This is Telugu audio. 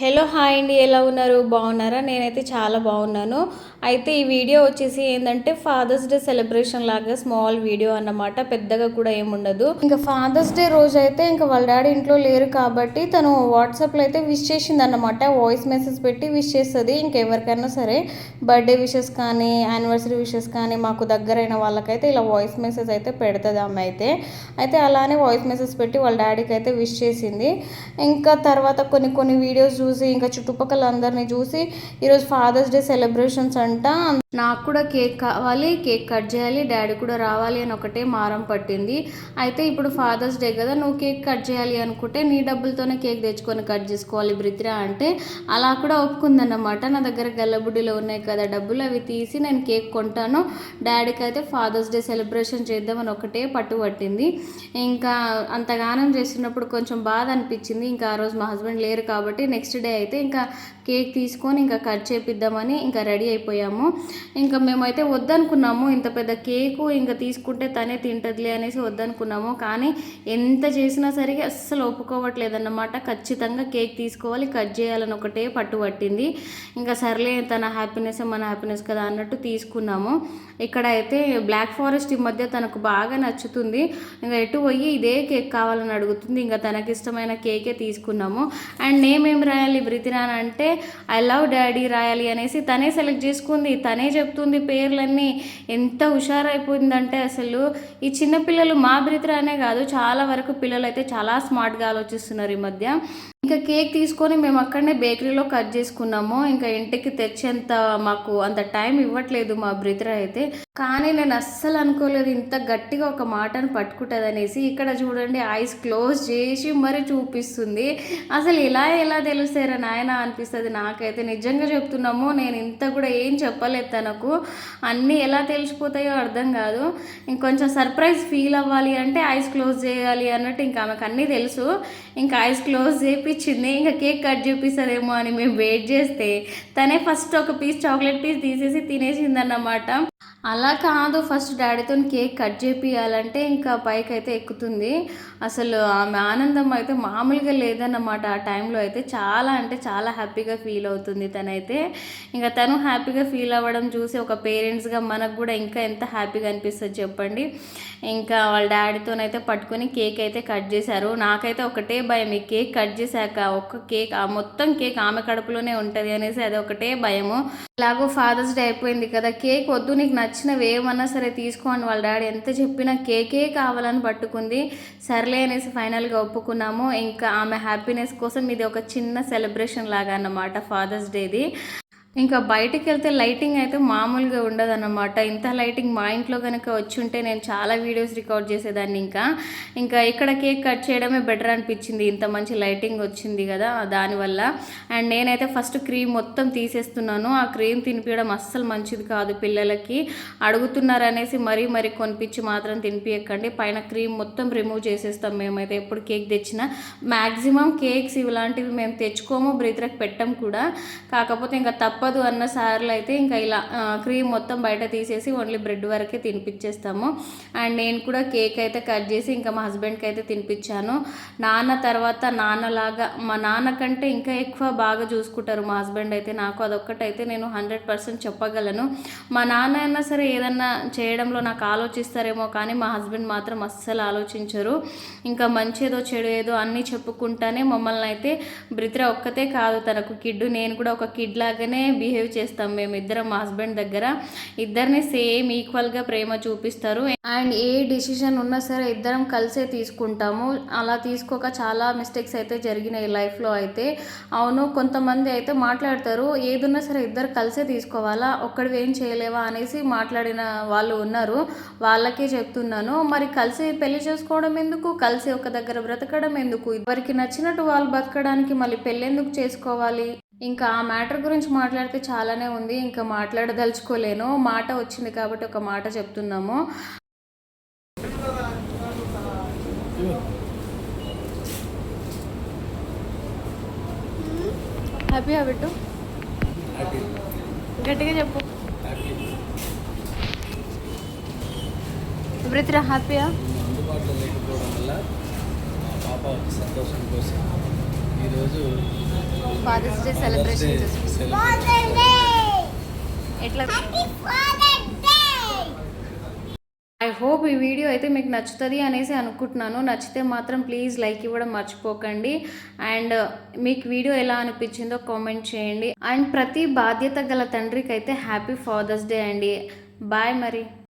హలో హాయ్ అండి, ఎలా ఉన్నారు? బాగున్నారా? నేనైతే చాలా బాగున్నాను. అయితే ఈ వీడియో వచ్చేసి ఏంటంటే ఫాదర్స్ డే సెలబ్రేషన్ లాగా స్మాల్ వీడియో అన్నమాట. పెద్దగా కూడా ఏముండదు. ఇంకా ఫాదర్స్ డే రోజు అయితే ఇంకా వాళ్ళ డాడీ ఇంట్లో లేరు కాబట్టి తను వాట్సాప్లో అయితే విష్ చేసింది అన్నమాట. వాయిస్ మెసేజ్ పెట్టి విష్ చేస్తుంది. ఇంకెవరికైనా సరే బర్త్డే విషెస్ కానీ యానివర్సరీ విషెస్ కానీ మాకు దగ్గరైన వాళ్ళకైతే ఇలా వాయిస్ మెసేజ్ అయితే పెడుతుంది అమ్మ అయితే అలానే వాయిస్ మెసేజ్ పెట్టి వాళ్ళ డాడీకి అయితే విష్ చేసింది. ఇంకా తర్వాత కొన్ని వీడియోస్ చూసి ఇంకా చుట్టుపక్కల అందరినీ చూసి ఈరోజు ఫాదర్స్ డే సెలబ్రేషన్స్ అంట. నాకు కూడా కేక్ కావాలి, కేక్ కట్ చేయాలి, డాడీ కూడా రావాలి అని ఒకటే మారం పట్టింది. అయితే ఇప్పుడు ఫాదర్స్ డే కదా, నువ్వు కేక్ కట్ చేయాలి అనుకుంటే నీ డబ్బులతోనే కేక్ తెచ్చుకొని కట్ చేసుకోవాలి బ్రిత్రా అంటే అలా కూడా ఒప్పుకుందన్నమాట. నా దగ్గర గల్లబుడ్డిలో ఉన్నాయి కదా డబ్బులు, అవి తీసి నేను కేక్ కొంటాను, డాడీకి అయితే ఫాదర్స్ డే సెలబ్రేషన్ చేద్దామని ఒకటే పట్టుబట్టింది. ఇంకా అంతగానం చేస్తున్నప్పుడు కొంచెం బాధ అనిపించింది. ఇంకా ఆ రోజు మా హస్బెండ్ లేరు కాబట్టి నెక్స్ట్ డే అయితే ఇంకా కేక్ తీసుకొని ఇంకా కట్ చేపిద్దామని ఇంకా రెడీ అయిపోయాము. ఇంకా మేమైతే వద్దనుకున్నాము, ఇంత పెద్ద కేకు ఇంకా తీసుకుంటే తనే తింటదిలే అనేసి వద్దనుకున్నాము. కానీ ఎంత చేసినా సరే అస్సలు ఒప్పుకోవట్లేదన్నమాట. ఖచ్చితంగా కేక్ తీసుకోవాలి, కట్ చేయాలని ఒకటే పట్టుబట్టింది. ఇంకా సర్లే తన హ్యాపీనెస్ మన హ్యాపీనెస్ కదా అన్నట్టు తీసుకున్నాము. ఇక్కడ అయితే బ్లాక్ ఫారెస్ట్ ఈ మధ్య తనకు బాగా నచ్చుతుంది. ఇంకా ఎటు పోయి ఇదే కేక్ కావాలని అడుగుతుంది. ఇంకా తనకి ఇష్టమైన కేకే తీసుకున్నాము. అండ్ నేమ్ ఏం రాయాలి బ్రితిరాన్ అంటే ఐ లవ్ డాడీ రాయాలి అనేసి తనే సెలెక్ట్ చేసుకుంది. తనే చెప్తుంది పేర్లన్నీ. ఎంత హుషారైపోయిందంటే అసలు ఈ చిన్నపిల్లలు మా బ్రితిరానే కాదు, చాలా వరకు పిల్లలు అయితే చాలా స్మార్ట్గా ఆలోచిస్తున్నారు ఈ మధ్య. ఇంకా కేక్ తీసుకొని మేము అక్కడనే బేకరీలో కట్ చేసుకున్నాము. ఇంకా ఇంటికి తెచ్చేంత మాకు అంత టైం ఇవ్వట్లేదు మా బ్రిదర్ అయితే. కానీ నేను అస్సలు అనుకోలేదు ఇంత గట్టిగా ఒక మాటను పట్టుకుంటుంది అనేసి. ఇక్కడ చూడండి ఐస్ క్లోజ్ చేసి మరి చూపిస్తుంది. అసలు ఎలా తెలుస్తారా నాయన అనిపిస్తుంది నాకైతే. నిజంగా చెప్తున్నాము, నేను ఇంత కూడా ఏం చెప్పలేదు తనకు. అన్నీ ఎలా తెలిసిపోతాయో అర్థం కాదు. ఇంకొంచెం సర్ప్రైజ్ ఫీల్ అవ్వాలి అంటే ఐస్ క్లోజ్ చేయాలి అన్నట్టు ఇంకా ఆమెకు అన్నీ తెలుసు. ఇంకా ఐస్ క్లోజ్ చేయించింది. ఇంకా కేక్ కట్ చేపిస్తుందేమో అని మేము వెయిట్ చేస్తే తనే ఫస్ట్ ఒక పీస్ చాక్లెట్ పీస్ తీసేసి తినేసిందన్నమాట. అలా కాదు, ఫస్ట్ డాడీతో కేక్ కట్ చేపియాలంటే ఇంకా పైకి అయితే ఎక్కుతుంది. అసలు ఆమె ఆనందం అయితే మామూలుగా లేదన్నమాట. ఆ టైంలో అయితే చాలా అంటే చాలా హ్యాపీగా ఫీల్ అవుతుంది తనైతే. ఇంకా తను హ్యాపీగా ఫీల్ అవ్వడం చూసి ఒక పేరెంట్స్గా మనకు కూడా ఇంకా ఎంత హ్యాపీగా అనిపిస్తుంది చెప్పండి. ఇంకా వాళ్ళ డాడీతోనైతే పట్టుకొని కేక్ అయితే కట్ చేశారు. నాకైతే ఒకటే భయం, ఈ కేక్ కట్ చేశాక ఒక్క కేక్ మొత్తం కేక్ ఆమె కడుపులోనే ఉంటుంది అనేసి అది ఒకటే భయము. ఇలాగో ఫాదర్స్ డే అయిపోయింది కదా, కేక్ వద్దు నీకు నచ్చినవి ఏమన్నా సరే తీసుకోండి వాళ్ళ డాడీ ఎంత చెప్పినా కేకే కావాలని పట్టుకుంది. సర్లే అనేసి ఫైనల్గా ఒప్పుకున్నాము. ఇంకా ఆమె హ్యాపీనెస్ కోసం ఇది ఒక చిన్న సెలబ్రేషన్ లాగా అన్నమాట ఫాదర్స్ డేది. ఇంకా బయటికి వెళ్తే లైటింగ్ అయితే మామూలుగా ఉండదన్నమాట. ఇంత లైటింగ్ మా ఇంట్లో కనుక వచ్చి ఉంటే నేను చాలా వీడియోస్ రికార్డ్ చేసేదాన్ని. ఇంకా ఇక్కడ కేక్ కట్ చేయడమే బెటర్ అనిపించింది, ఇంత మంచి లైటింగ్ వచ్చింది కదా దానివల్ల. అండ్ నేనైతే ఫస్ట్ క్రీమ్ మొత్తం తీసేస్తున్నాను. ఆ క్రీమ్ తినిపించడం అస్సలు మంచిది కాదు పిల్లలకి. అడుగుతున్నారు అనేసి మరీ కొనిపించి మాత్రం తినిపించకండి. పైన క్రీమ్ మొత్తం రిమూవ్ చేసేస్తాం మేమైతే ఎప్పుడు కేక్ తెచ్చినా. మ్యాక్సిమం కేక్స్ ఇలాంటివి మేము తెచ్చుకోము, బ్రిత్రకు పెట్టం కూడా. కాకపోతే ఇంకా తప్పదు అన్న సార్లు అయితే ఇంకా ఇలా క్రీమ్ మొత్తం బయట తీసేసి ఓన్లీ బ్రెడ్ వరకే తినిపించేస్తాము. అండ్ నేను కూడా కేక్ అయితే కట్ చేసి ఇంకా మా హస్బెండ్కి అయితే తినిపించాను. నాన్న తర్వాత నాన్నలాగా, మా నాన్న కంటే ఇంకా ఎక్కువ బాగా చూసుకుంటారు మా హస్బెండ్ అయితే. నాకు అదొక్కటైతే నేను 100% చెప్పగలను. మా నాన్న అయినా సరే ఏదన్నా చేయడంలో నాకు ఆలోచిస్తారేమో కానీ మా హస్బెండ్ మాత్రం అస్సలు ఆలోచించరు. ఇంకా మంచేదో చెడు ఏదో అన్నీ చెప్పుకుంటానే మమ్మల్ని అయితే. బ్రిత్ర ఒక్కతే కాదు తనకు కిడ్, నేను కూడా ఒక కిడ్ లాగానే బిహేవ్ చేస్తాం మేమిద్దరం. మా హస్బెండ్ దగ్గర ఇద్దరిని సేమ్ ఈక్వల్గా ప్రేమ చూపిస్తారు. అండ్ ఏ డిసిషన్ ఉన్నా సరే ఇద్దరం కలిసే తీసుకుంటాము. అలా తీసుకోక చాలా మిస్టేక్స్ అయితే జరిగినాయి లైఫ్లో అయితే. అవును, కొంతమంది అయితే మాట్లాడతారు ఏదున్నా సరే ఇద్దరు కలిసే తీసుకోవాలా, ఒక్కడివి ఏం చేయలేవా అనేసి మాట్లాడిన వాళ్ళు ఉన్నారు. వాళ్ళకే చెప్తున్నాను, మరి కలిసి పెళ్లి చేసుకోవడం ఎందుకు, కలిసి ఒక దగ్గర బ్రతకడం ఎందుకు, ఎవరికి నచ్చినట్టు వాళ్ళు బతకడానికి మళ్ళీ పెళ్ళి ఎందుకు చేసుకోవాలి. ఇంకా ఆ మ్యాటర్ గురించి మాట్లాడితే చాలానే ఉంది, ఇంకా మాట్లాడదలుచుకోలేను. మాట వచ్చింది కాబట్టి ఒక మాట చెప్తున్నాము. హ్యాపీ బిట్టు, గట్టిగా చెప్పు. బ్రిత్రా హ్యాపీయా? అందుబాటులో లేకపోవడం వల్ల మా పాప సంతోషం కోసం ఈరోజు ఫాదర్స్ డే సెలబ్రేషన్ ఎట్లా? ఐ హోప్ ఈ వీడియో అయితే మీకు నచ్చుతుంది అనేసి అనుకుంటున్నాను. నచ్చితే మాత్రం ప్లీజ్ లైక్ ఇవ్వడం మర్చిపోకండి. అండ్ మీకు వీడియో ఎలా అనిపించిందో కామెంట్ చేయండి. అండ్ ప్రతి బాధ్యత గల తండ్రికి అయితే హ్యాపీ ఫాదర్స్ డే అండి. బాయ్ మరి.